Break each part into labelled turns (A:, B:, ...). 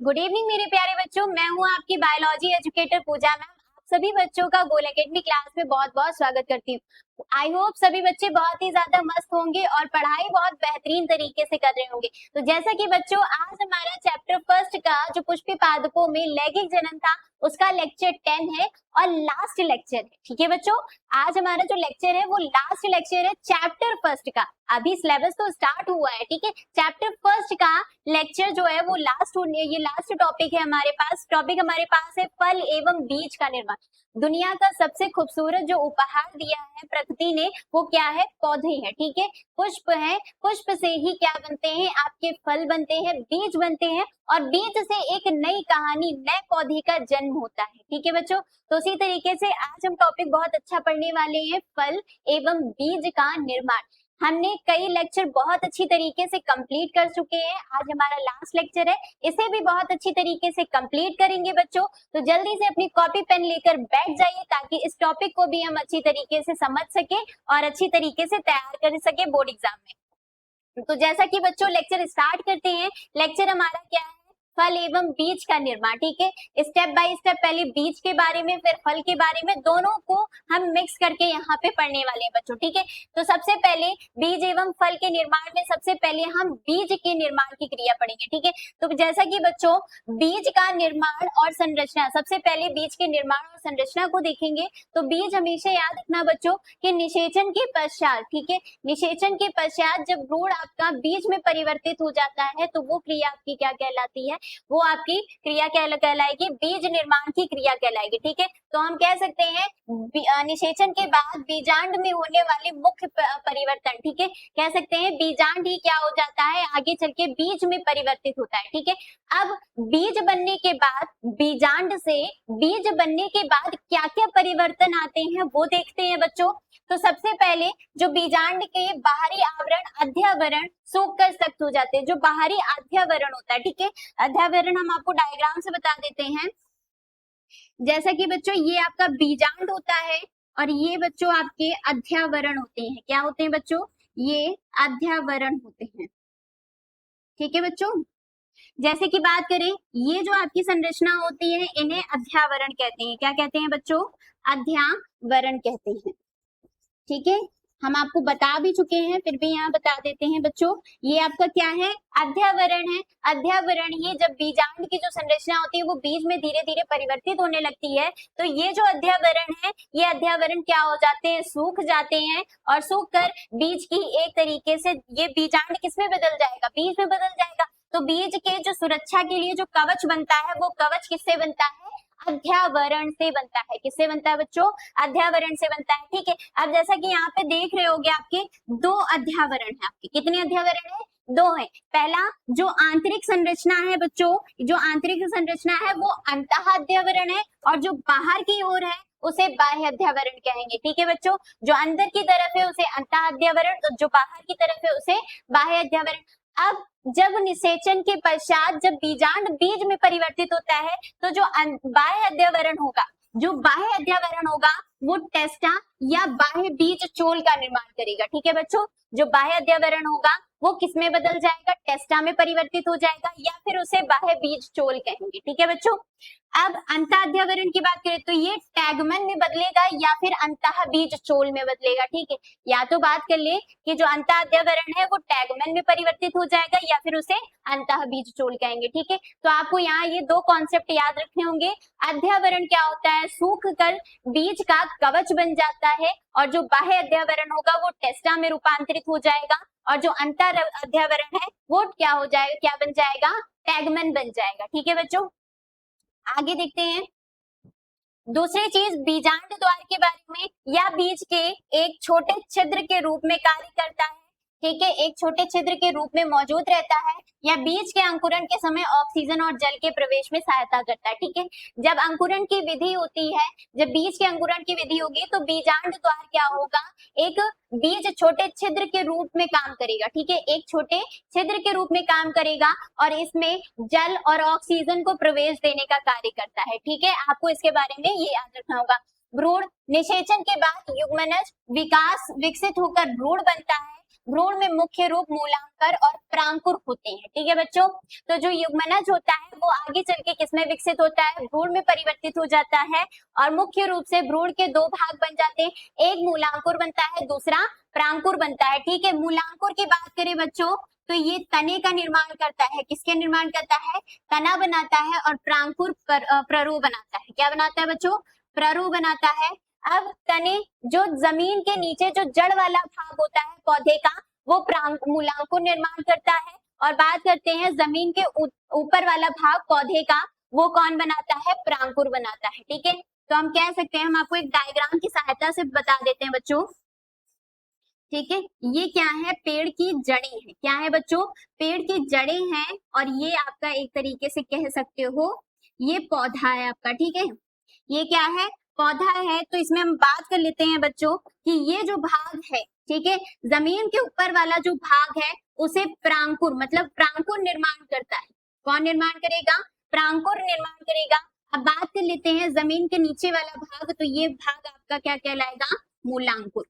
A: Good evening मेरे प्यारे बच्चों, मैं हूं आपकी बायोलॉजी एजुकेटर पूजा मैम। आप सभी बच्चों का गोल एकेडमी क्लास में बहुत बहुत स्वागत करती हूँ। आई होप सभी बच्चे बहुत ही ज्यादा मस्त होंगे और पढ़ाई बहुत बेहतरीन तरीके से कर रहे होंगे। तो जैसा कि बच्चों आज हमारा चैप्टर फर्स्ट का जो पुष्पी पादपों में लैंगिक जनन था उसका लेक्चर 10 है और लास्ट लेक्चर है। ठीक है बच्चों, आज हमारा जो लेक्चर है वो लास्ट लेक्चर है चैप्टर फर्स्ट का। अभी सिलेबस तो स्टार्ट हुआ है, ठीक है। चैप्टर फर्स्ट का लेक्चर जो है वो ये लास्ट टॉपिक है हमारे पास। टॉपिक हमारे पास है फल एवं बीज का निर्माण। दुनिया का सबसे खूबसूरत जो उपहार दिया है प्रकृति ने वो क्या है? पौधे हैं, ठीक है। पुष्प है, पुष्प से ही क्या बनते हैं? आपके फल बनते हैं, बीज बनते हैं और बीज से एक नई कहानी, नए पौधे का जन्म होता है, ठीक है बच्चों। तो उसी तरीके से आज हम टॉपिक बहुत अच्छा पढ़ने वाले हैं, फल एवं बीज का निर्माण। हमने कई लेक्चर बहुत अच्छी तरीके से कंप्लीट कर चुके हैं। आज हमारा लास्ट लेक्चर है, इसे भी बहुत अच्छी तरीके से कंप्लीट करेंगे बच्चों। तो जल्दी से अपनी कॉपी पेन लेकर बैठ जाइए ताकि इस टॉपिक को भी हम अच्छी तरीके से समझ सके और अच्छी तरीके से तैयार कर सके बोर्ड एग्जाम में। तो जैसा कि बच्चों लेक्चर स्टार्ट करते हैं। लेक्चर हमारा क्या है? फल एवं बीज का निर्माण, ठीक है। स्टेप बाय स्टेप पहले बीज के बारे में फिर फल के बारे में, दोनों को हम मिक्स करके यहाँ पे पढ़ने वाले हैं बच्चों, ठीक है। तो सबसे पहले बीज एवं फल के निर्माण में सबसे पहले हम बीज के निर्माण की क्रिया पढ़ेंगे, ठीक है। तो जैसा कि बच्चों बीज का निर्माण और संरचना, सबसे पहले बीज के निर्माण और संरचना को देखेंगे। तो बीज हमेशा याद रखना बच्चों कि निषेचन के पश्चात, ठीक है, निषेचन के पश्चात जब भ्रूण आपका बीज में परिवर्तित हो जाता है तो वो क्रिया आपकी क्या कहलाती है? वो आपकी क्रिया कहलाएगी बीज निर्माण की क्रिया कहलाएगी, ठीक है। तो हम कह सकते हैं निषेचन के बाद बीजांड में होने वाले मुख्य परिवर्तन, ठीक है, कह सकते हैं बीजांड ही क्या हो जाता है? आगे चल के बीज में परिवर्तित होता है, ठीक है। अब बीज बनने के बाद, बीजांड से बीज बनने के बाद क्या क्या परिवर्तन आते हैं वो देखते हैं बच्चों। तो सबसे पहले जो बीजांड के बाहरी आवरण अध्यावरण सूख कर सख्त हो जाते हैं, जो बाहरी अध्यावरण होता है, ठीक है। अध्यावरण हम आपको डायग्राम से बता देते हैं। जैसा कि बच्चों ये आपका बीजांड होता है और ये बच्चों आपके अध्यावरण होते हैं। क्या होते हैं बच्चों? ये अध्यावरण होते हैं, ठीक है बच्चों। जैसे कि बात करें, ये जो आपकी संरचना होती है इन्हें अध्यावरण कहते हैं। क्या कहते हैं बच्चों? अध्यावरण कहते हैं, ठीक है। हम आपको बता भी चुके हैं फिर भी यहाँ बता देते हैं बच्चों। ये आपका क्या है? अध्यावरण है। अध्यावरण ही जब बीजांड की जो संरचना होती है वो बीज में धीरे धीरे परिवर्तित होने लगती है तो ये जो अध्यावरण है, ये अध्यावरण क्या हो जाते हैं? सूख जाते हैं और सूख कर बीज की एक तरीके से ये बीजांड किसमें बदल जाएगा? बीज में बदल जाएगा। तो बीज के जो सुरक्षा के लिए जो कवच बनता है वो कवच किससे बनता है? अध्यावरण से बनता है। किससे बनता है बच्चों? अध्यावरण से बनता है, ठीक है। अब जैसा कि यहाँ पे देख रहे होगे आपके दो अध्यावरण है। आपके कितने अध्यावरण है? दो है। पहला जो आंतरिक संरचना है बच्चों, जो आंतरिक संरचना है वो अंतः अध्यावरण है और जो बाहर की ओर है उसे बाह्य अध्यावरण कहेंगे, ठीक है बच्चों। जो अंदर की तरफ है उसे अंतः अध्यावरण, तो जो बाहर की तरफ है उसे बाह्य अध्यावरण। अब जब निषेचन के पश्चात जब बीजांड बीज में परिवर्तित होता है तो जो बाह्य अध्यावरण होगा, जो बाह्य अध्यावरण होगा वो टेस्टा या बाह्य बीज चोल का निर्माण करेगा, ठीक है बच्चों। जो बाह्य अध्यावरण होगा वो किसमें बदल जाएगा? टेस्टा में परिवर्तित हो जाएगा या फिर उसे बाह्य बीज चोल कहेंगे, ठीक है बच्चों। अब अंतः अध्यावरण की बात करें तो ये टैगमन में बदलेगा या फिर अंतः बीज चोल में बदलेगा, ठीक है। या तो बात कर ले कि जो अंतः अध्यावरण है वो टैगमन में परिवर्तित हो जाएगा या फिर उसे अंतः बीज चोल कहेंगे, ठीक है। तो आपको यहाँ ये दो कॉन्सेप्ट याद रखने होंगे। अध्यावरण क्या होता है? सूख कर बीज का कवच बन जाता है और जो बाह्य अध्यावरण होगा वो टेस्टा में रूपांतरित हो जाएगा और जो अंतर अध्यावरण है वो क्या हो जाएगा? क्या बन जाएगा? टैगमन बन जाएगा, ठीक है बच्चों। आगे देखते हैं दूसरी चीज, बीजांड द्वार के बारे में। या बीज के एक छोटे छिद्र के रूप में कार्य करता है, ठीक है, एक छोटे छिद्र के रूप में मौजूद रहता है या बीज के अंकुरण के समय ऑक्सीजन और जल के प्रवेश में सहायता करता है, ठीक है। जब अंकुरण की विधि होती है, जब बीज के अंकुरण की विधि होगी तो बीजांड द्वार क्या होगा? एक बीज छोटे छिद्र के रूप में काम करेगा, ठीक है, एक छोटे छिद्र के रूप में काम करेगा और इसमें जल और ऑक्सीजन को प्रवेश देने का कार्य करता है, ठीक है। आपको इसके बारे में ये याद रखना होगा। भ्रूण निषेचन के बाद युग्मनज विकास विकसित होकर भ्रूण बनता है भ्रूण में मुख्य रूप मूलांकर और प्रांकुर होते हैं। ठीक है बच्चों, तो जो युग्मनज होता है वो आगे चल के किसमें विकसित होता है, भ्रूण में परिवर्तित हो जाता है और मुख्य रूप से भ्रूण के दो भाग बन जाते हैं, एक मूलांकुर बनता है, दूसरा प्रांकुर बनता है। ठीक है, मूलांकुर की बात करें बच्चों तो ये तने का निर्माण करता है, किसके निर्माण करता है, तना बनाता है, और प्रांकुर प्ररो बनाता है। क्या बनाता है बच्चों, प्ररो बनाता है। अब तने जो जमीन के नीचे जो जड़ वाला भाग होता है पौधे का वो मूलांकुर निर्माण करता है, और बात करते हैं जमीन के ऊपर वाला भाग पौधे का, वो कौन बनाता है, प्रांकुर बनाता है। ठीक है, तो हम कह सकते हैं, हम आपको एक डायग्राम की सहायता से बता देते हैं बच्चों। ठीक है, ये क्या है, पेड़ की जड़ें हैं। क्या है बच्चों, पेड़ की जड़ें हैं, और ये आपका एक तरीके से कह सकते हो ये पौधा है आपका। ठीक है, ये क्या है, पौधा है। तो इसमें हम बात कर लेते हैं बच्चों कि ये जो भाग है, ठीक है, जमीन के ऊपर वाला जो भाग है उसे प्रांकुर मतलब प्रांकुर निर्माण करता है। कौन निर्माण करेगा, प्रांकुर निर्माण करेगा। अब बात कर लेते हैं जमीन के नीचे वाला भाग, तो ये भाग आपका क्या कहलाएगा, मूलांकुर।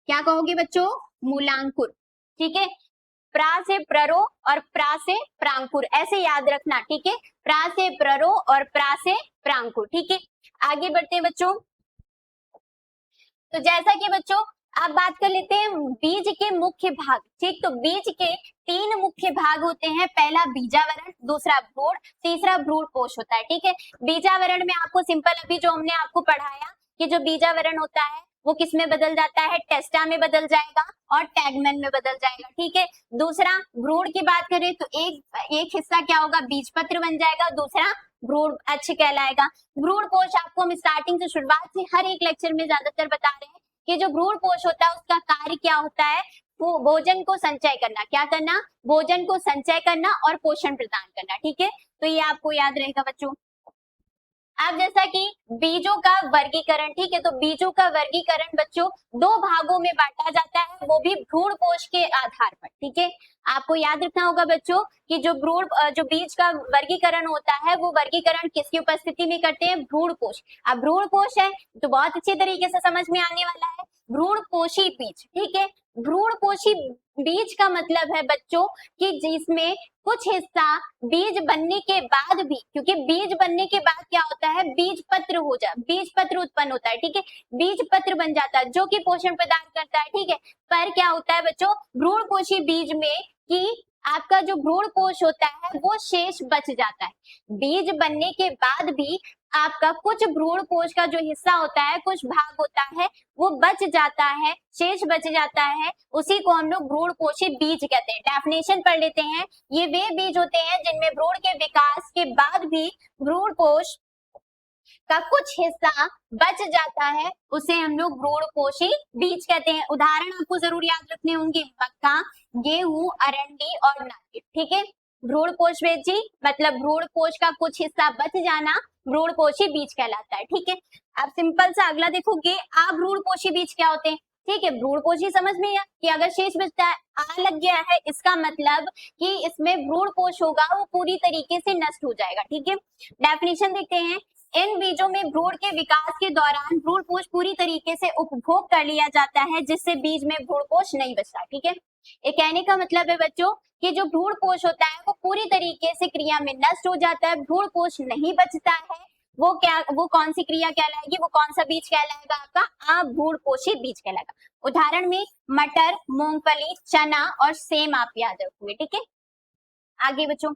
A: क्या कहोगे बच्चों, मूलांकुर। ठीक है, प्रा से प्ररो और प्रा से प्रांकुर, ऐसे याद रखना। ठीक है, प्रा से प्ररो और प्रा से प्रांकुर। ठीक है, आगे बढ़ते हैं बच्चों। तो जैसा कि बच्चों अब बात कर लेते हैं बीज के मुख्य भाग। ठीक, तो बीज के 3 मुख्य भाग होते हैं, पहला बीजावरण, दूसरा भ्रूण, तीसरा भ्रूणपोष होता है। ठीक है, बीजावरण में आपको सिंपल अभी जो हमने आपको पढ़ाया कि जो बीजावरण होता है वो किस में बदल जाता है, टेस्टा में बदल जाएगा और टैगमन में बदल जाएगा। ठीक है, दूसरा भ्रूण की बात करें तो एक हिस्सा क्या होगा, बीजपत्र बन जाएगा, दूसरा भ्रूण अक्ष कहलाएगा। भ्रूणपोष आपको हम स्टार्टिंग से शुरुआत से हर एक लेक्चर में ज्यादातर बता रहे हैं कि जो भ्रूणपोष होता है उसका कार्य क्या होता है, वो भोजन को संचय करना। क्या करना, भोजन को संचय करना और पोषण प्रदान करना। ठीक है, तो ये आपको याद रहेगा बच्चों। अब जैसा कि बीजों का वर्गीकरण, ठीक है, तो बीजों का वर्गीकरण बच्चों 2 भागों में बांटा जाता है, वो भी भ्रूणपोष के आधार पर। ठीक है, आपको याद रखना होगा बच्चों कि जो बीज का वर्गीकरण होता है वो वर्गीकरण किसकी उपस्थिति में करते हैं, भ्रूणपोष। अब भ्रूणपोष है तो बहुत अच्छी तरीके से समझ में आने वाला है, भ्रूणपोषी बीज। ठीक है, भ्रूणपोषी बीज का मतलब है बच्चों कि जिसमें कुछ हिस्सा बीज बनने के बाद भी, क्योंकि बीज बनने के बाद क्या होता है, बीज पत्र उत्पन्न होता है। ठीक है, बीज पत्र बन जाता है जो कि पोषण प्रदान करता है। ठीक है, पर क्या होता है बच्चों, भ्रूणपोषी बीज में कि आपका जो भ्रूणपोष होता है वो शेष बच जाता है। बीज बनने के बाद भी आपका कुछ भ्रूणपोष का जो हिस्सा होता है, कुछ भाग होता है वो बच जाता है, शेष बच जाता है, उसी को हम लोग भ्रूणपोषी बीज कहते हैं। डेफिनेशन पढ़ लेते हैं, ये वे बीज होते हैं जिनमें भ्रूण के विकास के बाद भी भ्रूणपोष का कुछ हिस्सा बच जाता है, उसे हम लोग भ्रूणपोषी बीज कहते हैं। उदाहरण आपको जरूर याद रखने होंगे, मक्का, गेहूं, अरंडी और नारियल। ठीक है, भ्रूणपोष बेजी मतलब भ्रूणपोष का कुछ हिस्सा बच जाना भ्रूणपोषी बीज कहलाता है। ठीक है, अब सिंपल सा अगला देखोगे, अभ्रूणपोषी बीज क्या होते हैं। ठीक है, भ्रूणपोषी समझ में आया कि अगर शेष बचता है, आ लग गया है, इसका मतलब कि इसमें भ्रूणपोष होगा वो पूरी तरीके से नष्ट हो जाएगा। ठीक है, डेफिनेशन देखते हैं, इन बीजों में भ्रूण के विकास के दौरान भ्रूणपोष पूरी तरीके से उपभोग कर लिया जाता है, जिससे बीज में भ्रूणपोष नहीं बचता। ठीक है, ये कहने का मतलब है बच्चों कि जो भ्रूणपोष होता है वो पूरी तरीके से क्रिया में नष्ट हो जाता है, भ्रूणपोष नहीं बचता है, वो कौन सी क्रिया कहलाएगी, वो कौन सा बीज कहलाएगा, आपका अभ्रूणपोषी बीज कहलाएगा। उदाहरण में मटर, मूंगफली, चना और सेम आप याद रखोगे। ठीक है, आगे बच्चों,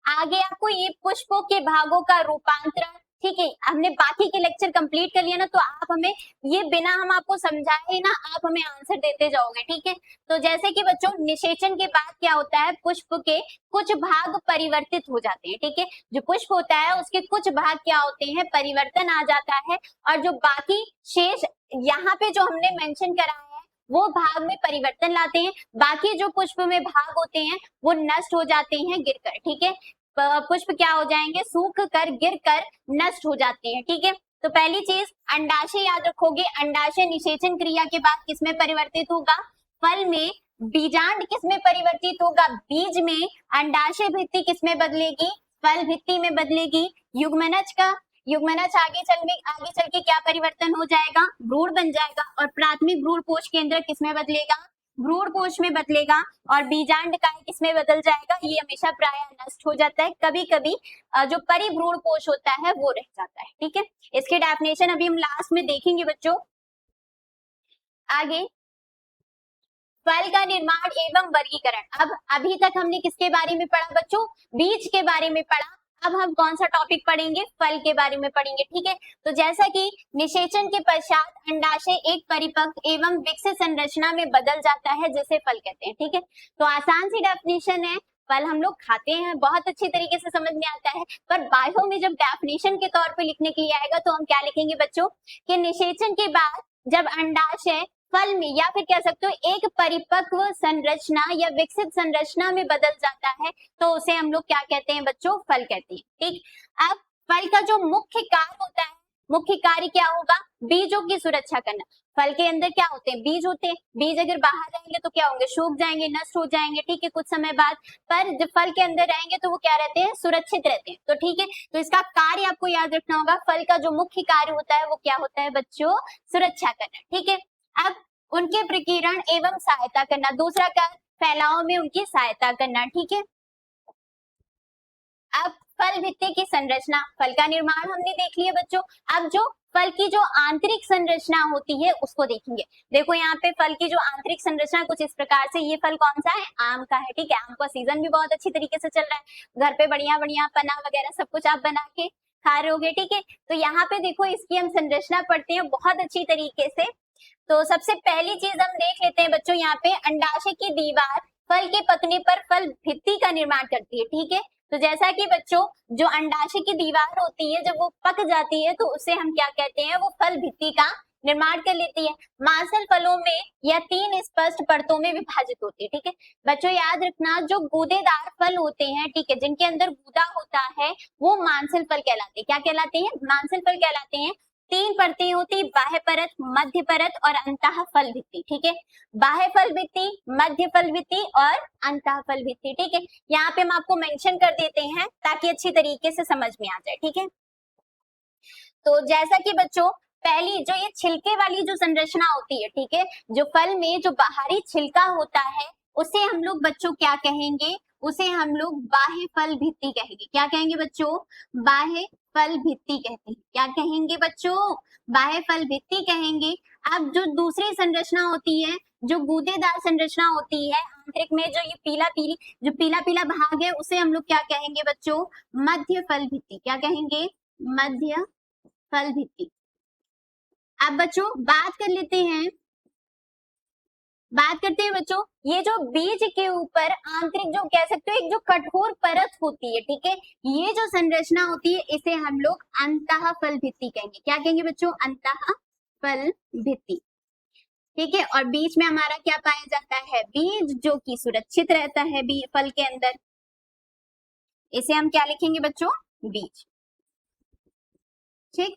A: आगे आपको ये पुष्पों के भागों का रूपांतरण, ठीक है, हमने बाकी के लेक्चर कंप्लीट कर लिया ना, तो आप हमें ये बिना हम आपको समझाए ना आप हमें आंसर देते जाओगे। ठीक है, तो जैसे कि बच्चों निषेचन के बाद क्या होता है, पुष्प के कुछ भाग परिवर्तित हो जाते हैं। ठीक है, जो पुष्प होता है उसके कुछ भाग क्या होते हैं, परिवर्तन आ जाता है, और जो बाकी शेष यहाँ पे जो हमने मेंशन करा है वो भाग में परिवर्तन लाते हैं, बाकी जो पुष्प में भाग होते हैं वो नष्ट हो जाते हैं गिरकर। ठीक है, पुष्प क्या हो जाएंगे, सूख कर गिर कर नष्ट हो जाते हैं। ठीक है, तो पहली चीज अंडाशय याद रखोगे, अंडाशय निषेचन क्रिया के बाद किसमें परिवर्तित होगा, फल में। बीजांड किसमें परिवर्तित होगा, बीज में। अंडाशय भित्ति किसमें बदलेगी, फल भित्ति में बदलेगी। युग्मनज का युग्मनज आगे चल के क्या परिवर्तन हो जाएगा, भ्रूण बन जाएगा और प्राथमिक भ्रूण कोश केंद्र किसमें बदलेगा, भ्रूण कोश में बदलेगा और बीजांडकाय किसमें बदल जाएगा, ये हमेशा प्राय नष्ट हो जाता है। कभी कभी जो परिभ्रूण कोश होता है वो रह जाता है। ठीक है, इसकी डेफिनेशन अभी हम लास्ट में देखेंगे बच्चों। आगे फल का निर्माण एवं वर्गीकरण। अब अभी तक हमने किसके बारे में पढ़ा बच्चों, बीज के बारे में पढ़ा। अब हम कौन सा टॉपिक पढ़ेंगे, फल के बारे में पढ़ेंगे। ठीक है, तो जैसा कि निषेचन के पश्चात अंडाशय एक परिपक्व एवं विकसित संरचना में बदल जाता है जिसे फल कहते हैं। ठीक है, तो आसान सी डेफिनेशन है, फल हम लोग खाते हैं, बहुत अच्छी तरीके से समझ में आता है, पर बायो में जब डेफिनेशन के तौर पे लिखने के लिए आएगा तो हम क्या लिखेंगे बच्चों, कि निषेचन के बाद जब अंडाशय फल में या फिर कह सकते हो एक परिपक्व संरचना या विकसित संरचना में बदल जाता है तो उसे हम लोग क्या कहते हैं बच्चों, फल कहते हैं। ठीक, अब फल का जो मुख्य कार्य होता है, मुख्य कार्य क्या होगा, बीजों की सुरक्षा करना। फल के अंदर क्या होते हैं, बीज होते हैं, बीज अगर बाहर रहेंगे तो क्या होंगे, सूख जाएंगे, नष्ट हो जाएंगे। ठीक है, कुछ समय बाद, पर जब फल के अंदर रहेंगे तो वो क्या रहते हैं, सुरक्षित रहते हैं। तो ठीक है, तो इसका कार्य आपको याद रखना होगा, फल का जो मुख्य कार्य होता है वो क्या होता है बच्चों, सुरक्षा करना। ठीक है, अब उनके प्रकीर्णन एवं सहायता करना, दूसरा कार्य फैलाव में उनकी सहायता करना। ठीक है, अब फल भित्ति की संरचना, फल का निर्माण हमने देख लिया बच्चों। अब जो फल की जो आंतरिक संरचना होती है उसको देखेंगे। देखो यहाँ पे फल की जो आंतरिक संरचना कुछ इस प्रकार से, ये फल कौन सा है, आम का है। ठीक है, आम का सीजन भी बहुत अच्छी तरीके से चल रहा है, घर पे बढ़िया बढ़िया पन्ना वगैरह सब कुछ आप बना के खा रहे होगे। ठीक है, तो यहाँ पे देखो इसकी हम संरचना पढ़ते हैं बहुत अच्छी तरीके से। तो सबसे पहली चीज हम देख लेते हैं बच्चों, यहाँ पे अंडाशय की दीवार फल के पकने पर फल भित्ति का निर्माण करती है। ठीक है, तो जैसा कि बच्चों जो अंडाशय की दीवार होती है जब वो पक जाती है तो उसे हम क्या कहते हैं, वो फल भित्ति का निर्माण कर लेती है। मांसल फलों में यह 3 स्पष्ट परतों में विभाजित होती है। ठीक है बच्चों, याद रखना जो गूदेदार फल होते हैं, ठीक है, जिनके अंदर गूदा होता है वो मांसल फल कहलाते हैं। क्या कहलाते हैं, मांसल फल कहलाते हैं। 3 परतें होती, बाह्य परत, मध्य परत और अंतः फल भित्ति। ठीक है, बाह्य फल भित्ति, मध्य फल भित्ति और अंतः फल भित्ति। ठीक है, यहाँ पे हम आपको मेंशन कर देते हैं ताकि अच्छी तरीके से समझ में आ जाए। ठीक है, तो जैसा कि बच्चों पहली जो ये छिलके वाली जो संरचना होती है, ठीक है, जो फल में जो बाहरी छिलका होता है उसे हम लोग बच्चों क्या कहेंगे, उसे हम लोग बाह्य फल भित्ति कहेंगे। क्या कहेंगे बच्चों, बाह्य फल भित्ति कहते हैं। क्या कहेंगे बच्चों, बाह्य फल भित्ति कहेंगे। अब जो दूसरी संरचना होती है, जो गूदेदार संरचना होती है आंतरिक में, जो ये पीला पीला भाग है उसे हम लोग क्या कहेंगे बच्चों, मध्य फल भित्ति। क्या कहेंगे, मध्य फल भित्ति। अब बच्चों बात करते हैं बच्चों, ये जो बीज के ऊपर आंतरिक जो कह सकते हो एक जो कठोर परत होती है, ठीक है, ये जो संरचना होती है इसे हम लोग अंतः फल भित्ति कहेंगे। क्या कहेंगे बच्चों, अंतः फल भित्ति। ठीक है, और बीच में हमारा क्या पाया जाता है, बीज जो कि सुरक्षित रहता है फल के अंदर, इसे हम क्या लिखेंगे बच्चों, बीज। ठीक,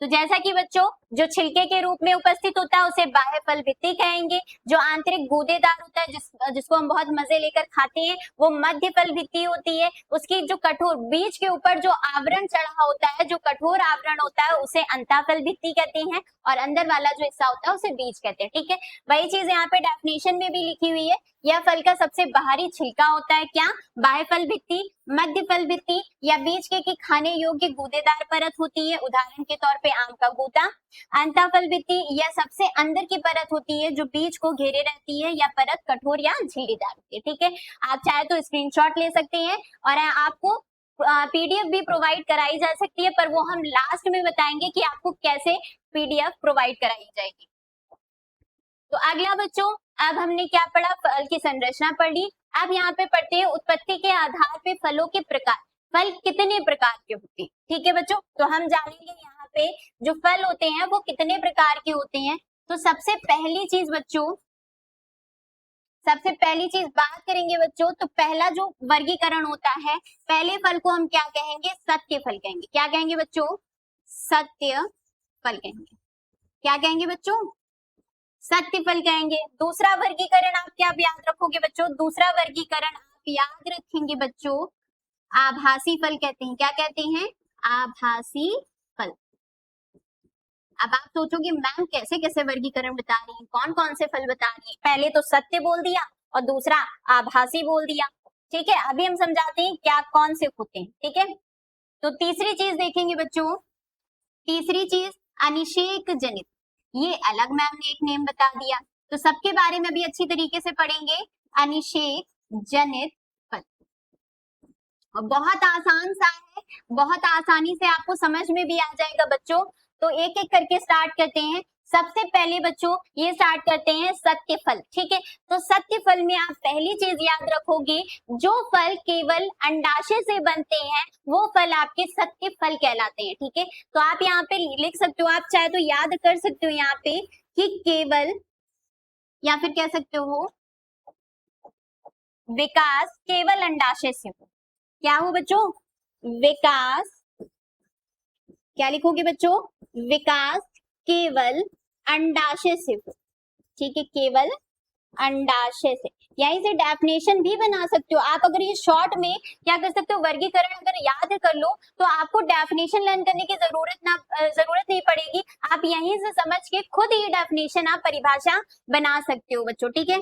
A: तो जैसा कि बच्चों जो छिलके के रूप में उपस्थित होता है उसे बाह्य फल भित्ति कहेंगे। जो आंतरिक गूदेदार होता है जिसको हम बहुत मजे लेकर खाते हैं वो मध्य फल भित्ति होती है। उसकी जो कठोर बीज के ऊपर जो आवरण चढ़ा होता है, जो कठोर आवरण होता है उसे अंतःफल भित्ति कहते हैं और अंदर वाला जो हिस्सा होता है उसे बीज कहते हैं। ठीक है, वही चीज यहाँ पे डेफिनेशन में भी लिखी हुई है। यह फल का सबसे बाहरी छिलका होता है, क्या, बाह्य फल भित्ति, मध्य फल भित्ति या बीज के खाने योग्य गूदेदार परत होती है, उदाहरण के तौर पे आम का गूदा। अंतःफल भित्ति यह सबसे अंदर की परत होती है जो बीज को घेरे रहती है, या परत कठोर या झिल्लीदार होती है। ठीक है, आप चाहे तो स्क्रीनशॉट ले सकते हैं और आपको पीडीएफ भी प्रोवाइड कराई जा सकती है, पर वो हम लास्ट में बताएंगे कि आपको कैसे पीडीएफ प्रोवाइड कराई जाएगी। तो अगला बच्चों, अब हमने क्या पढ़ा, फल की संरचना पढ़ ली। अब यहाँ पे पढ़ते हैं उत्पत्ति के आधार पे फलों के प्रकार, फल कितने प्रकार के होते हैं। ठीक है बच्चों, तो हम जानेंगे यहाँ पे जो फल होते हैं वो कितने प्रकार के होते हैं। तो सबसे पहली चीज बात करेंगे बच्चों, तो पहला जो वर्गीकरण होता है, पहले फल को हम क्या कहेंगे, सत्य फल कहेंगे। क्या कहेंगे बच्चों, सत्य फल कहेंगे। क्या कहेंगे बच्चों, सत्य फल कहेंगे। दूसरा वर्गीकरण आप क्या याद रखोगे बच्चों, दूसरा वर्गीकरण आप याद रखेंगे बच्चों, आभासी फल कहते हैं। क्या कहते हैं, आभासी फल। अब आप सोचोगे मैम कैसे कैसे वर्गीकरण बता रही है, कौन कौन से फल बता रही है। पहले तो सत्य बोल दिया और दूसरा आभासी बोल दिया। ठीक है, अभी हम समझाते हैं क्या कौन से होते हैं। ठीक है, तो तीसरी चीज देखेंगे बच्चों, तीसरी चीज अनिषेक जनित। ये अलग मैम ने एक नेम बता दिया, तो सबके बारे में भी अच्छी तरीके से पढ़ेंगे। अनिषेक जनित फल बहुत आसान सा है, बहुत आसानी से आपको समझ में भी आ जाएगा बच्चों। तो एक एक करके स्टार्ट करते हैं। सबसे पहले बच्चों ये स्टार्ट करते हैं सत्य फल। ठीक है, तो सत्य फल में आप पहली चीज याद रखोगे, जो फल केवल अंडाशय से बनते हैं वो फल आपके सत्य फल कहलाते हैं। ठीक है, तो आप यहाँ पे लिख सकते हो, आप चाहे तो याद कर सकते हो यहाँ पे कि केवल, या फिर कह सकते हो विकास केवल अंडाशय से हो। क्या हो बच्चों? विकास, क्या लिखोगे बच्चों? विकास केवल अंडाशय से हो। ठीक है, केवल अंडाशय से। यहीं से डेफिनेशन भी बना सकते हो आप। अगर ये शॉर्ट में क्या कर सकते हो, वर्गीकरण अगर याद कर लो तो आपको डेफिनेशन लर्न करने की जरूरत नहीं पड़ेगी। आप यहीं से समझ के खुद ये डेफिनेशन, आप परिभाषा बना सकते हो बच्चों। ठीक है,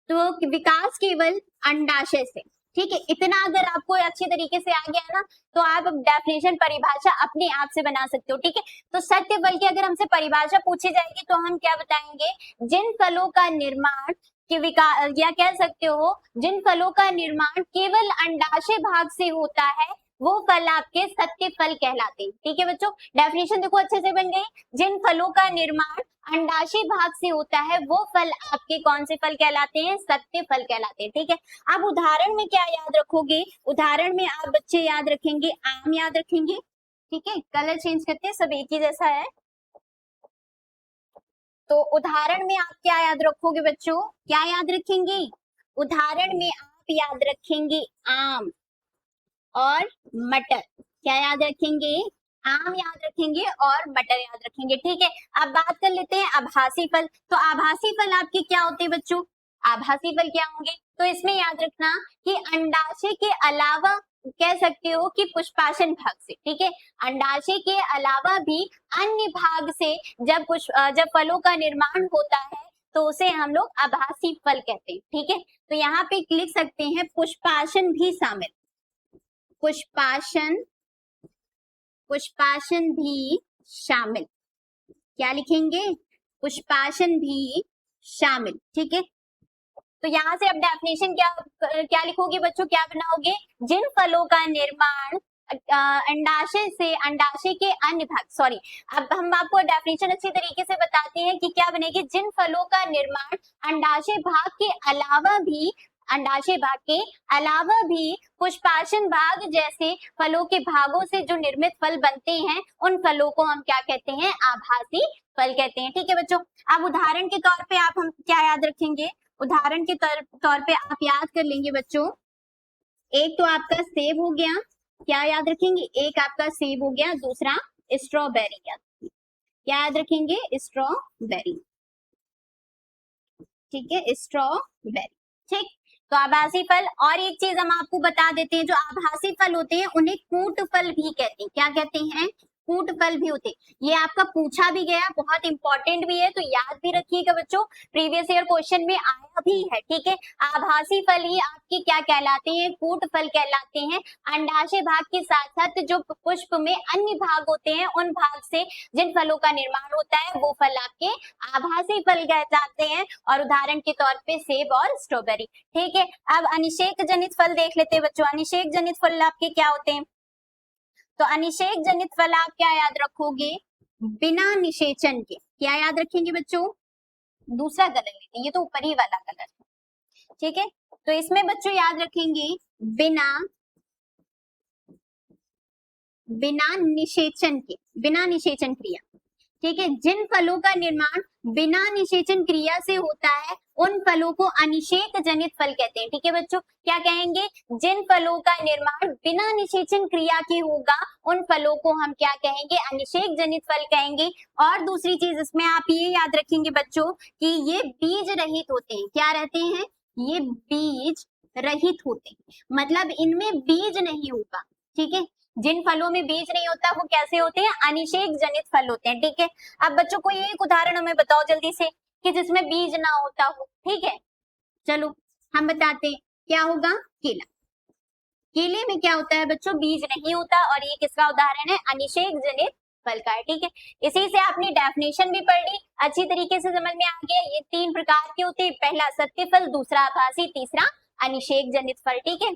A: तो विकास केवल अंडाशय से। ठीक है, इतना अगर आपको अच्छी तरीके से आ गया ना तो आप डेफिनेशन परिभाषा अपने आप से बना सकते हो। ठीक है, तो सत्य फल की अगर हमसे परिभाषा पूछी जाएगी तो हम क्या बताएंगे? जिन फलों का निर्माण कि विकास, या कह सकते हो जिन फलों का निर्माण केवल अंडाशय भाग से होता है वो फल आपके सत्य फल कहलाते हैं। ठीक है बच्चों, डेफिनेशन देखो अच्छे से बन गई। जिन फलों का निर्माण अंडाशय भाग से होता है वो फल आपके कौन से फल कहलाते हैं? सत्य फल कहलाते हैं। ठीक है, अब उदाहरण में क्या याद रखोगे? उदाहरण में आप बच्चे याद रखेंगे आम याद रखेंगे। ठीक है, कलर चेंज करते हैं, सब एक ही जैसा है। तो उदाहरण में आप क्या याद रखोगे बच्चों? क्या याद रखेंगे? उदाहरण में आप याद रखेंगे आम और मटर। क्या याद रखेंगे? आम याद रखेंगे और मटर याद रखेंगे। ठीक है, अब बात कर लेते हैं आभासी फल। तो आभासी फल आपके क्या होते हैं बच्चों? आभासी फल क्या होंगे? तो इसमें याद रखना कि अंडाशय के अलावा, कह सकते हो कि पुष्पाशन भाग से। ठीक है, अंडाशय के अलावा भी अन्य भाग से जब फलों का निर्माण होता है तो उसे हम लोग आभासी फल कहते हैं। ठीक है, तो यहाँ पे लिख सकते हैं पुष्पाशन भी शामिल, पुष्पाशन, पुष्पाशन भी शामिल। क्या लिखेंगे? पुष्पाशन भी शामिल। ठीक है, तो यहाँ से अब डेफिनेशन क्या लिखोगे बच्चों? क्या बनाओगे? जिन फलों का निर्माण अंडाशय से, अंडाशय के अन्य भाग, सॉरी, अब हम आपको डेफिनेशन अच्छी तरीके से बताते हैं कि क्या बनेगी। जिन फलों का निर्माण अंडाशय भाग के अलावा भी, अंडाशय भाग के अलावा भी पुष्पाशन भाग जैसे फलों के भागों से जो निर्मित फल बनते हैं उन फलों को हम क्या कहते हैं? आभासी फल कहते हैं। ठीक है बच्चों, अब उदाहरण के तौर पे आप हम क्या याद रखेंगे? उदाहरण के तौर पे आप याद कर लेंगे बच्चों, एक तो आपका सेब हो गया। क्या याद रखेंगे? एक आपका सेब हो गया, दूसरा स्ट्रॉबेरी याद, क्या याद रखेंगे? स्ट्रॉबेरी। ठीक है, स्ट्रॉबेरी। ठीक, तो आभासी फल। और एक चीज हम आपको बता देते हैं, जो आभासी फल होते हैं उन्हें कूट फल भी कहते हैं। क्या कहते हैं? कूट फल भी होते हैं। ये आपका पूछा भी गया, बहुत इंपॉर्टेंट भी है, तो याद भी रखिएगा बच्चों, प्रीवियस ईयर क्वेश्चन में आया भी है। ठीक है, आभासी फल ही आपके क्या कहलाते हैं? कूट फल कहलाते हैं। अंडाशय भाग के साथ साथ जो पुष्प में अन्य भाग होते हैं उन भाग से जिन फलों का निर्माण होता है वो फल आपके आभासी फल कहलाते हैं, और उदाहरण के तौर पे सेब और स्ट्रॉबेरी। ठीक है, अब अनिषेक जनित फल देख लेते हैं बच्चों। अनिषेक जनित फल आपके क्या होते हैं? तो अनिषेक जनित फल आप क्या याद रखोगे? बिना निषेचन के। क्या याद रखेंगे बच्चों? दूसरा कलर लेते हैं, ये तो ऊपर ही वाला कलर है। ठीक है, तो इसमें बच्चों याद रखेंगे बिना, बिना निषेचन के, बिना निषेचन क्रिया। ठीक है, जिन फलों का निर्माण बिना निषेचन क्रिया से होता है उन फलों को अनिषेक जनित फल कहते हैं। ठीक है बच्चों, क्या कहेंगे? जिन फलों का निर्माण बिना निषेचन क्रिया के होगा उन फलों को हम क्या कहेंगे? अनिषेक जनित फल कहेंगे। और दूसरी चीज इसमें आप ये याद रखेंगे बच्चों कि ये बीज रहित होते हैं। क्या रहते हैं? ये बीज रहित होते हैं, मतलब इनमें बीज नहीं होगा। ठीक है, जिन फलों में बीज नहीं होता वो कैसे होते हैं, अनिषेक जनित फल होते हैं। ठीक है, अब बच्चों को एक उदाहरण हमें बताओ जल्दी से कि जिसमें बीज ना होता हो। ठीक है, चलो हम बताते हैं, क्या होगा, केला। केले में क्या होता है बच्चों, बीज नहीं होता, और ये किसका उदाहरण है, अनिषेक जनित फल का है। ठीक है, इसी से आपने डेफिनेशन भी पढ़ ली, अच्छी तरीके से समझ में आ गया। ये 3 प्रकार के होते हैं, पहला सत्य फल, दूसरा आभासी, तीसरा अनिषेक जनित फल। ठीक है,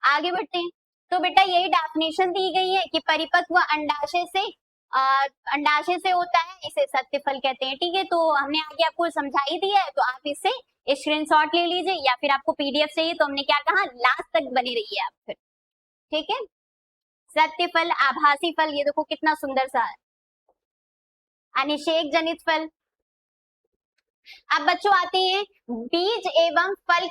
A: आगे बढ़ते हैं। तो बेटा यही डेफिनेशन दी गई है कि परिपक्व अंडाशय से होता है, इसे सत्य फल कहते हैं। ठीक है, तो हमने आगे आपको समझा ही दिया है, तो आप इससे स्क्रीनशॉट ले लीजिए, या फिर आपको पीडीएफ चाहिए तो हमने क्या कहा, लास्ट तक बने रहिए आप फिर। ठीक है, सत्य फल, आभासी फल, ये देखो कितना सुंदर सा है, अनिषेक जनित फल। अब बच्चों आते हैं बीज एवं फल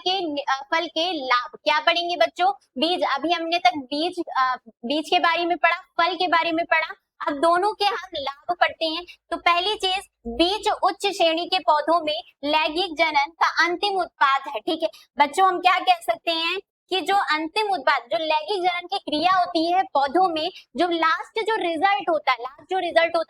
A: के लाभ। क्या पढ़ेंगे बच्चों, बीज, अभी हमने तक बीज के बारे में पढ़ा, फल के बारे में पढ़ा, अब दोनों के हम लाभ पढ़ते हैं। तो पहली चीज, बीज उच्च श्रेणी के पौधों में लैंगिक जनन का अंतिम उत्पाद है। ठीक है बच्चों, हम क्या कह सकते हैं कि जो अंतिम उत्पाद, जो लैंगिक जनन की क्रिया होती है पौधों में, जो लास्ट जो रिजल्ट होता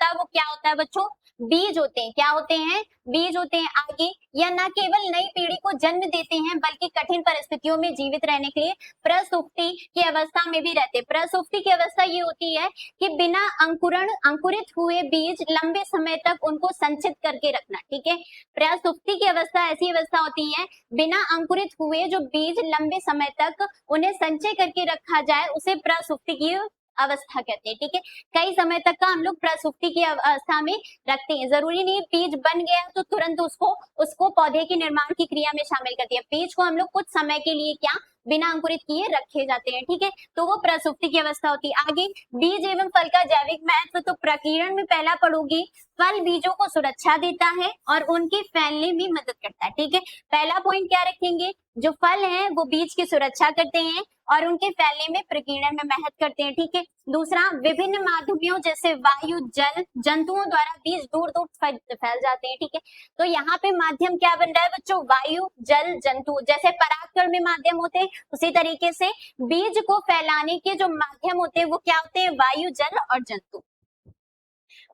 A: है, वो क्या होता है बच्चों, बीज होते हैं। क्या होते हैं, बीज होते हैं। आगे, यह न केवल नई पीढ़ी को जन्म देते हैं बल्कि कठिन परिस्थितियों में जीवित रहने के लिए प्रसुप्ति की अवस्था में भी रहते हैं। प्रसुप्ति की अवस्था ये होती है कि बिना अंकुरित हुए बीज लंबे समय तक उनको संचित करके रखना। ठीक है, प्रसुप्ति की अवस्था ऐसी अवस्था होती है, बिना अंकुरित हुए जो बीज लंबे समय तक उन्हें संचय करके रखा जाए, उसे प्रसुप्ति की अवस्था कहते हैं। ठीक है, कई समय तक का हम लोग प्रसुप्ति की अवस्था में रखते हैं। जरूरी नहीं बीज बन गया तो तुरंत उसको पौधे के निर्माण की क्रिया में शामिल कर दिया, बीज को हम लोग कुछ समय के लिए क्या, बिना अंकुरित किए रखे जाते हैं। ठीक है, तो वो प्रसुप्ति की अवस्था होती है। आगे, बीज एवं फल का जैविक महत्व, तो प्रकीर्णन में पहला पढ़ोगे, फल बीजों को सुरक्षा देता है और उनके फैलने में मदद करता है। ठीक है, पहला पॉइंट क्या रखेंगे, जो फल है वो बीज की सुरक्षा करते हैं और उनके फैलने में प्रकीर्णन में मेहनत करते हैं। ठीक है, दूसरा, विभिन्न माध्यमों जैसे वायु, जल, जंतुओं द्वारा बीज दूर दूर फैल जाते हैं। ठीक है, तो यहाँ पे माध्यम क्या बन रहा है बच्चों, वायु, जल, जंतु, जैसे परागकण में माध्यम होते हैं उसी तरीके से बीज को फैलाने के जो माध्यम होते हैं वो क्या होते हैं, वायु, जल और जंतु।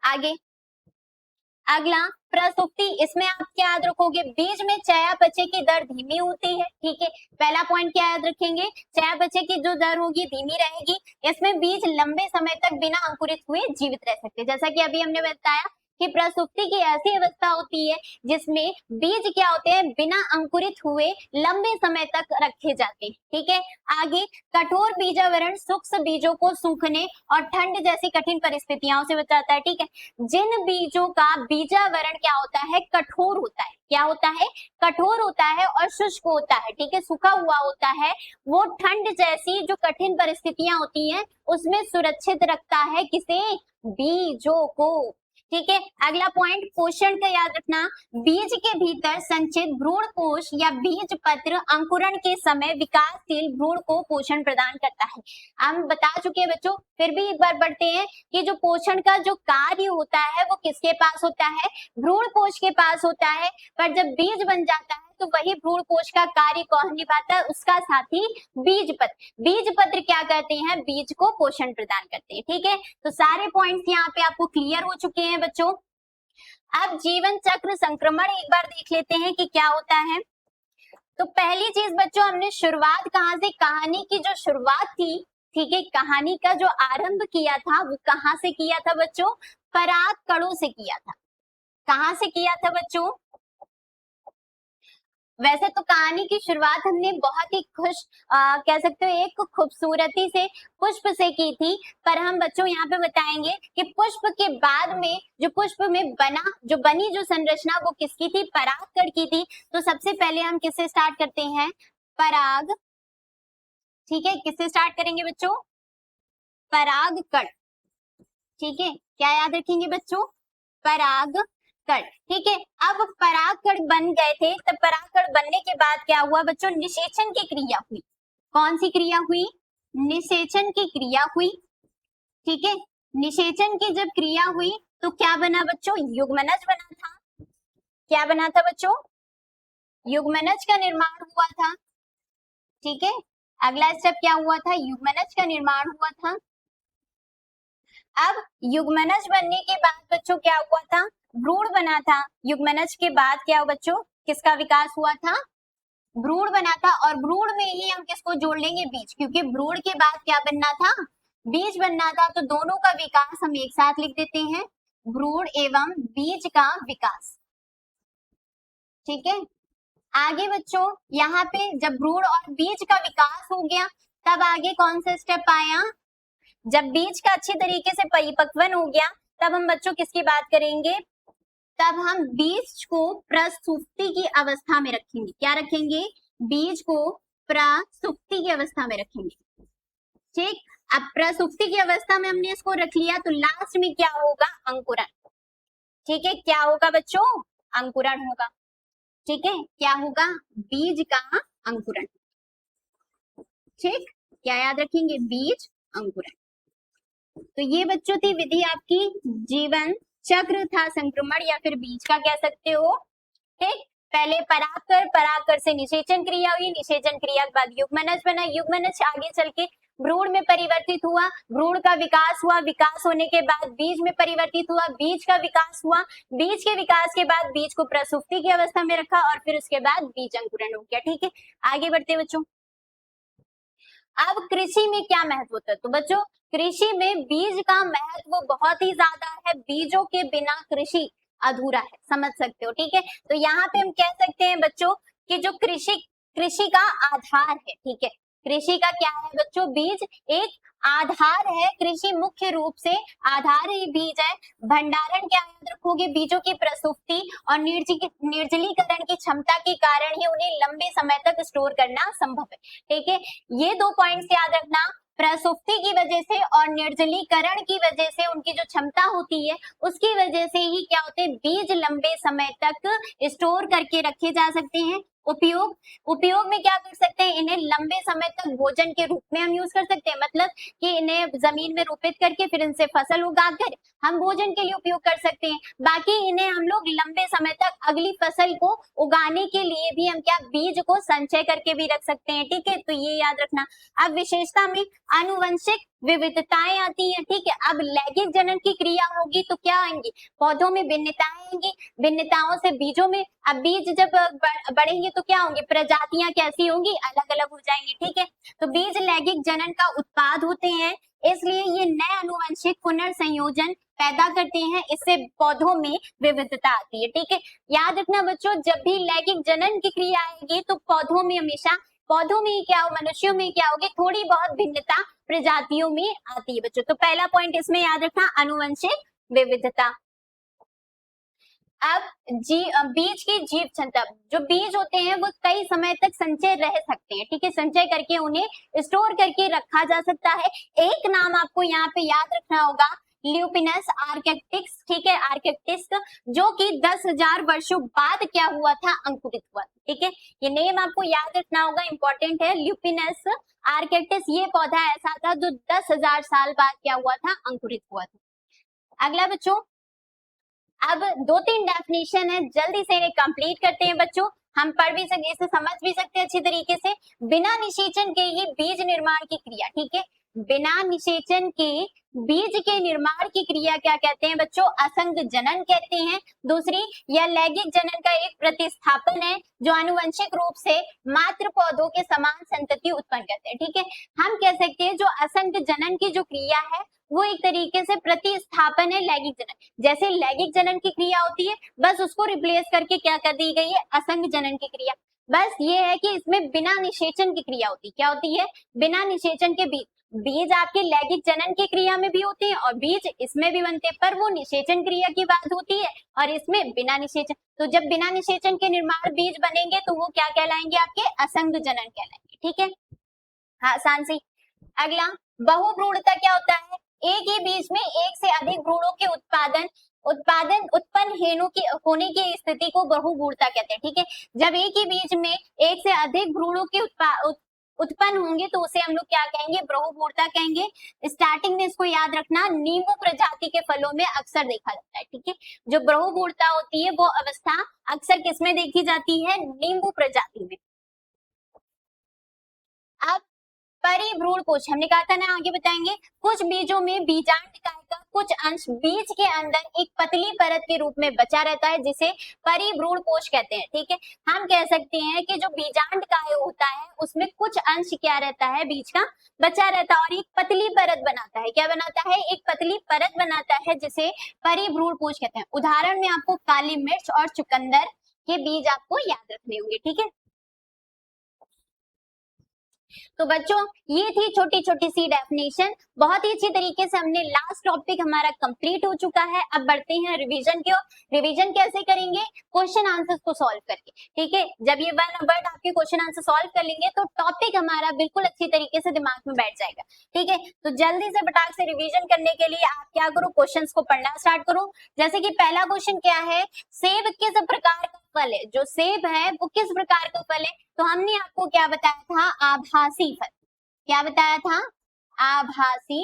A: आगे, अगला प्रसुप्ति, इसमें आप क्या याद रखोगे, बीज में चयापचय की दर धीमी होती है। ठीक है, पहला पॉइंट क्या याद रखेंगे, चयापचय की जो दर होगी धीमी रहेगी, इसमें बीज लंबे समय तक बिना अंकुरित हुए जीवित रह सकते, जैसा कि अभी हमने बताया कि प्रसुप्ति की ऐसी अवस्था होती है जिसमें बीज क्या होते हैं, बिना अंकुरित हुए लंबे समय तक रखे जाते हैं। ठीक है, आगे, कठोर बीजावरण सूक्ष्म बीजों को सूखने और ठंड जैसी कठिन परिस्थितियों से बचाता है। ठीक है, जिन बीजों का बीजावरण क्या होता है, कठोर होता है, क्या होता है, कठोर होता है और शुष्क होता है। ठीक है, सूखा हुआ होता है, वो ठंड जैसी जो कठिन परिस्थितियां होती हैं उसमें सुरक्षित रखता है किसे, बीजों को। ठीक है, अगला पॉइंट, पोषण का याद रखना, बीज के भीतर संचित भ्रूण कोश या बीज पत्र अंकुरण के समय विकासशील भ्रूण को पोषण प्रदान करता है। हम बता चुके हैं बच्चों, फिर भी एक बार बढ़ते हैं कि जो पोषण का जो कार्य होता है वो किसके पास होता है, भ्रूण कोश के पास होता है, पर जब बीज बन जाता है तो वही भ्रूण कोश का कार्य कौन निभाता है, उसका साथी बीज पत्र। बीज पत्र क्या करते हैं, बीज को पोषण प्रदान करते हैं। ठीक है, तो सारे पॉइंट्स यहाँ पे आपको क्लियर हो चुके हैं बच्चों। अब जीवन चक्र संक्रमण एक बार देख लेते हैं कि क्या होता है। तो पहली चीज बच्चों, हमने शुरुआत कहाँ से, कहानी की जो शुरुआत थी, ठीक है, कहानी का जो आरंभ किया था वो कहाँ से किया था बच्चों, पराग कणों से किया था। कहाँ से किया था बच्चों, वैसे तो कहानी की शुरुआत हमने बहुत ही कह सकते हो एक खूबसूरती से पुष्प से की थी, पर हम बच्चों यहाँ पे बताएंगे कि पुष्प के बाद में जो पुष्प में बनी जो संरचना वो किसकी थी, परागकण की थी। तो सबसे पहले हम किससे स्टार्ट करते हैं, पराग। ठीक है, किससे स्टार्ट करेंगे बच्चों, परागकण। ठीक है, क्या याद रखेंगे बच्चों, परागकण। ठीक है, अब परागकण बन गए थे, तब परागकण बनने के बाद क्या हुआ बच्चों, निषेचन की क्रिया हुई। कौन सी क्रिया हुई, निषेचन की क्रिया हुई। ठीक है, निषेचन की जब क्रिया हुई तो क्या बना बच्चों, युग्मनज बना था। क्या बना था बच्चों, युग्मनज का निर्माण हुआ था। ठीक है, अगला स्टेप क्या हुआ था, युग्मनज का निर्माण हुआ था। अब युग्मनज बनने के बाद बच्चों क्या हुआ था, भ्रूण बना था। युग्मनज के बाद क्या हुआ बच्चों, किसका विकास हुआ था, भ्रूण बना था। और भ्रूण में ही हम किसको जोड़ लेंगे, बीज, क्योंकि भ्रूण के बाद क्या बनना था, बीज बनना था। तो दोनों का विकास हम एक साथ लिख देते हैं, भ्रूण एवं बीज का विकास। ठीक है, आगे बच्चों यहाँ पे जब भ्रूण और बीज का विकास हो गया, तब आगे कौन सा स्टेप आया, जब बीज का अच्छी तरीके से परिपक्वन हो गया, तब हम बच्चों किसकी बात करेंगे, तब हम बीज को प्रसुप्ति की अवस्था में रखेंगे। क्या रखेंगे, बीज को प्रसुप्ति की अवस्था में रखेंगे। ठीक, अब प्रसुप्ति की अवस्था में हमने इसको रख लिया, तो लास्ट में क्या होगा, अंकुरन। ठीक है, क्या होगा बच्चों, अंकुरन होगा। ठीक है, क्या होगा, बीज का अंकुरन। ठीक, क्या याद रखेंगे, बीज अंकुरन। तो ये बच्चों थी विधि आपकी जीवन चक्र था संक्रमण या फिर बीज का कह सकते हो। ठीक, पहले परागकर, परागकर से निषेचन क्रिया हुई, निषेचन क्रिया के बाद युग्मनज बना, युग्मनज आगे चल के भ्रूण में परिवर्तित हुआ, भ्रूण का विकास हुआ, विकास होने के बाद बीज में परिवर्तित हुआ, बीज का विकास हुआ, बीज के विकास के बाद बीज को प्रसुप्ति की अवस्था में रखा और फिर उसके बाद बीज अंकुरन हो गया। ठीक है, आगे बढ़ते बच्चों। अब कृषि में क्या महत्व होता है, तो बच्चों कृषि में बीज का महत्व बहुत ही ज्यादा है, बीजों के बिना कृषि अधूरा है, समझ सकते हो। ठीक है, तो यहाँ पे हम कह सकते हैं बच्चों कि जो कृषि का आधार है। ठीक है, कृषि का क्या है बच्चों, बीज एक आधार है, कृषि मुख्य रूप से आधार ही बीज है। भंडारण क्या याद रखोगे, बीजों की प्रसुप्ति और निर्जलीकरण की क्षमता के कारण ही उन्हें लंबे समय तक स्टोर करना संभव है। ठीक है, ये 2 पॉइंट्स याद रखना, प्रसुप्ति की वजह से और निर्जलीकरण की वजह से उनकी जो क्षमता होती है उसकी वजह से ही क्या होते हैं, बीज लंबे समय तक स्टोर करके रखे जा सकते हैं। उपयोग में क्या कर सकते हैं, इन्हें लंबे समय तक भोजन के रूप में हम यूज कर सकते हैं, मतलब कि इन्हें जमीन में रोपित करके फिर इनसे फसल उगाकर हम भोजन के लिए उपयोग कर सकते हैं। बाकी इन्हें हम लोग लंबे समय तक अगली फसल को उगाने के लिए भी हम क्या, बीज को संचय करके भी रख सकते हैं। ठीक है, तो ये याद रखना। अब विशेषता में आनुवंशिक विविधताएं आती हैं। ठीक है, अब लैंगिक जनन की क्रिया होगी तो क्या आएंगी, पौधों में भिन्नताएं आएंगी, भिन्नताओं से बीजों में, अब बीज जब बढ़ेंगे तो क्या होंगे, प्रजातियां कैसी होंगी, अलग अलग हो जाएंगी। ठीक है, तो बीज लैंगिक जनन का उत्पाद होते हैं, इसलिए ये नए अनुवंशिक पुनर्संयोजन पैदा करते हैं, इससे पौधों में विविधता आती है। ठीक है, याद रखना बच्चों, जब भी लैंगिक जनन की क्रिया आएगी तो पौधों में हमेशा, पौधों में क्या हो, मनुष्यों में क्या होगी, थोड़ी बहुत भिन्नता प्रजातियों में आती है बच्चों। तो पहला पॉइंट इसमें याद रखना, अनुवंशिक विविधता। अब बीज की जीव क्षमता, जो बीज होते हैं वो कई समय तक संचय रह सकते हैं। ठीक है, संचय करके उन्हें स्टोर करके रखा जा सकता है। एक नाम आपको यहाँ पे याद रखना होगा, ल्यूपिनस आर्केटिक्स। ठीक है, आर्केटिक्स, जो कि 10,000 वर्षों बाद क्या हुआ था, अंकुरित हुआ। ठीक है, ये नेम आपको याद रखना होगा, इंपॉर्टेंट है। ल्यूपिनस आर्केटिक्स ये पौधा ऐसा था जो 10,000 साल बाद क्या हुआ था, अंकुरित हुआ था। अगला बच्चों, अब 2-3 डेफिनेशन है, जल्दी से इन्हें कंप्लीट करते हैं बच्चों, हम पढ़ भी सकते, इसे समझ भी सकते हैं अच्छी तरीके से। बिना निषेचन के ये बीज निर्माण की क्रिया। ठीक है, बिना निषेचन के बीज के निर्माण की क्रिया क्या कहते हैं बच्चों, असंग जनन कहते हैं। दूसरी, यह लैंगिक जनन का एक प्रतिस्थापन है जो आनुवंशिक रूप से मात्र पौधों के समान संतति उत्पन्न करते हैं। ठीक है, हम कह सकते हैं जो असंग जनन की जो क्रिया है वो एक तरीके से प्रतिस्थापन है लैंगिक जनन। जैसे लैंगिक जनन की क्रिया होती है, बस उसको रिप्लेस करके क्या कर दी गई है, असंग जनन की क्रिया। बस ये है कि इसमें बिना निषेचन की क्रिया होती है। क्या होती है, बिना निषेचन के बीज आपके लैंगिक जनन की क्रिया में भी होते हैं और बीज इसमें भी बनते हैं, पर वो निषेचन क्रिया की बात होती है और इसमें बिना निषेचन। तो जब बिना निषेचन के निर्माण बीज बनेंगे तो वो क्या कहलाएंगे, आपके असंग जनन कहलाएंगे। ठीक है, हाँ, आसान सी। अगला, बहुभ्रूणता क्या होता है, एक ही बीज में एक से अधिक भ्रूणों के उत्पन्न हेनु की होने की स्थिति को बहुभ्रूणता कहते हैं। ठीक है, जब एक ही बीज में एक से अधिक भ्रूणों के उत्पन्न होंगे तो उसे हम लोग क्या कहेंगे, बहुभ्रूणता कहेंगे। स्टार्टिंग में इसको याद रखना, नींबू प्रजाति के फलों में अक्सर देखा जाता है। ठीक है, जो बहुभ्रूणता होती है वो अवस्था अक्सर किसमें देखी जाती है, नींबू प्रजाति में। अब परिभ्रूण हमने कहा था ना, आगे बताएंगे। कुछ बीजों में बीजांडकाय का कुछ अंश बीज के अंदर एक पतली परत के रूप में बचा रहता है, जिसे परिभ्रूण कोश कहते हैं। ठीक है, हम कह सकते हैं कि जो बीजांडकाय होता है उसमें कुछ अंश क्या रहता है, बीज का बचा रहता है और एक पतली परत बनाता है। क्या बनाता है? एक पतली परत बनाता है, जिसे परिभ्रूण कोश कहते हैं। उदाहरण में आपको काली मिर्च और चुकंदर के बीज आपको याद रखने होंगे। ठीक है, तो बच्चों ये थी छोटी छोटी सी डेफिनेशन। बहुत ही अच्छी तरीके से हमने लास्ट टॉपिक हमारा कंप्लीट हो चुका है। अब बढ़ते हैं रिवीजन की ओर। रिवीजन कैसे करेंगे? क्वेश्चन आंसर्स को सॉल्व करके। ठीक है, जब ये वन वर्ड आपके क्वेश्चन आंसर सॉल्व कर लेंगे तो टॉपिक हमारा बिल्कुल अच्छी तरीके से दिमाग में बैठ जाएगा। ठीक है, तो जल्दी से फटाक से रिविजन करने के लिए आप क्या करो, क्वेश्चंस को पढ़ना स्टार्ट करो। जैसे कि पहला क्वेश्चन क्या है, सेब किस प्रकार का फल है? जो सेब है वो किस प्रकार का फल है? तो हमने आपको क्या बताया था? आभासी फल। क्या बताया था? आभासी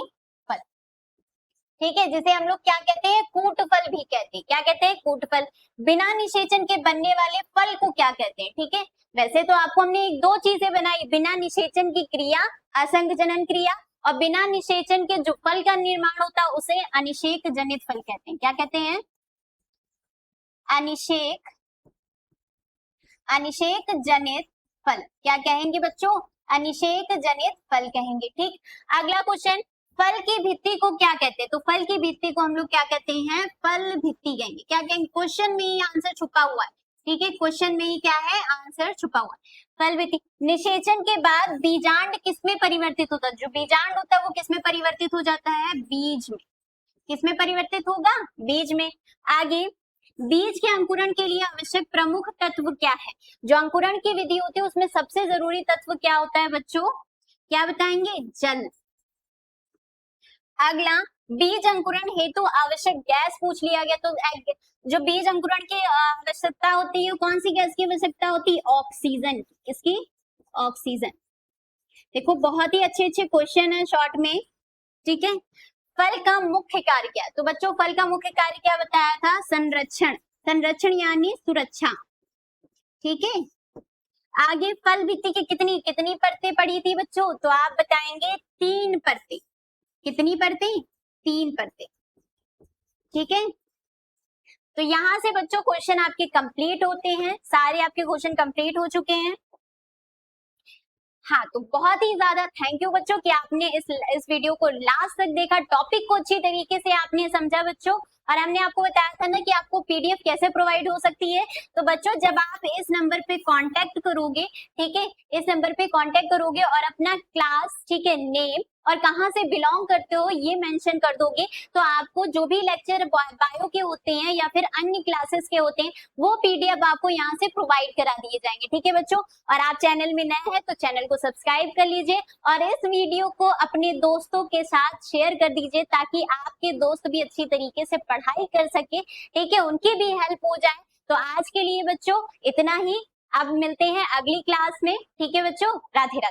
A: फल। ठीक है, जिसे हम लोग क्या कहते हैं? कूट फल भी कहते हैं। क्या कहते हैं? कूट फल। बिना निषेचन के बनने वाले फल को क्या कहते हैं? ठीक है, वैसे तो आपको हमने दो चीजें बनाई, बिना निषेचन की क्रिया असंग जनन क्रिया, और बिना निषेचन के जो फल का निर्माण होता है उसे अनिषेक जनित फल कहते हैं। क्या कहते हैं? अनिषेक जनित फल। क्या कहेंगे बच्चों? अनिषेक जनित फल कहेंगे। ठीक, अगला क्वेश्चन, फल की भित्ति को क्या कहते हैं? तो फल की भित्ति को हम लोग क्या कहते हैं? फल भित्ति कहेंगे। क्या कहेंगे? क्वेश्चन में ही आंसर छुपा हुआ है। ठीक है, क्वेश्चन में ही क्या है? आंसर छुपा हुआ है, फल भित्ति। निषेचन के बाद बीजांड किसमें परिवर्तित होता है? जो बीजांड होता है वो किसमें परिवर्तित हो जाता है? बीज में। किसमें परिवर्तित होगा? बीज में। आगे, बीज के अंकुरण के लिए आवश्यक प्रमुख तत्व क्या है? जो अंकुरण की विधि होती है उसमें सबसे जरूरी तत्व क्या होता है बच्चों? क्या बताएंगे? जल। अगला, बीज अंकुरण हेतु आवश्यक गैस पूछ लिया गया, तो जो बीज अंकुरण की आवश्यकता होती है, कौन सी गैस की आवश्यकता होती है? ऑक्सीजन। किसकी? ऑक्सीजन। देखो बहुत ही अच्छे अच्छे क्वेश्चन है शॉर्ट में। ठीक है, फल का मुख्य कार्य क्या है? तो बच्चों फल का मुख्य कार्य क्या बताया था? संरक्षण। संरक्षण यानी सुरक्षा। ठीक है, आगे फल भित्ति की कितनी कितनी परतें पड़ी थी बच्चों? तो आप बताएंगे 3 परतें। कितनी परतें? 3 परतें। ठीक है, तो यहां से बच्चों क्वेश्चन आपके कंप्लीट होते हैं। सारे आपके क्वेश्चन कंप्लीट हो चुके हैं। हाँ, तो बहुत ही ज्यादा थैंक यू बच्चों कि आपने इस वीडियो को लास्ट तक देखा, टॉपिक को अच्छी तरीके से आपने समझा बच्चों। और हमने आपको बताया था ना कि आपको पीडीएफ कैसे प्रोवाइड हो सकती है। तो बच्चों जब आप इस नंबर पे कांटेक्ट करोगे, ठीक है, इस नंबर पे कांटेक्ट करोगे और अपना क्लास, ठीक है, नेम और कहाँ से बिलोंग करते हो ये मेंशन कर दोगे, तो आपको जो भी लेक्चर बायो के होते हैं या फिर अन्य क्लासेस के होते हैं वो पीडीएफ आपको यहाँ से प्रोवाइड करा दिए जाएंगे। ठीक है बच्चों, और आप चैनल में नए हैं तो चैनल को सब्सक्राइब कर लीजिए और इस वीडियो को अपने दोस्तों के साथ शेयर कर दीजिए ताकि आपके दोस्त भी अच्छी तरीके से पढ़ाई कर सके। ठीक है, उनकी भी हेल्प हो जाए। तो आज के लिए बच्चों इतना ही, अब मिलते हैं अगली क्लास में। ठीक है बच्चों, राधे राधे।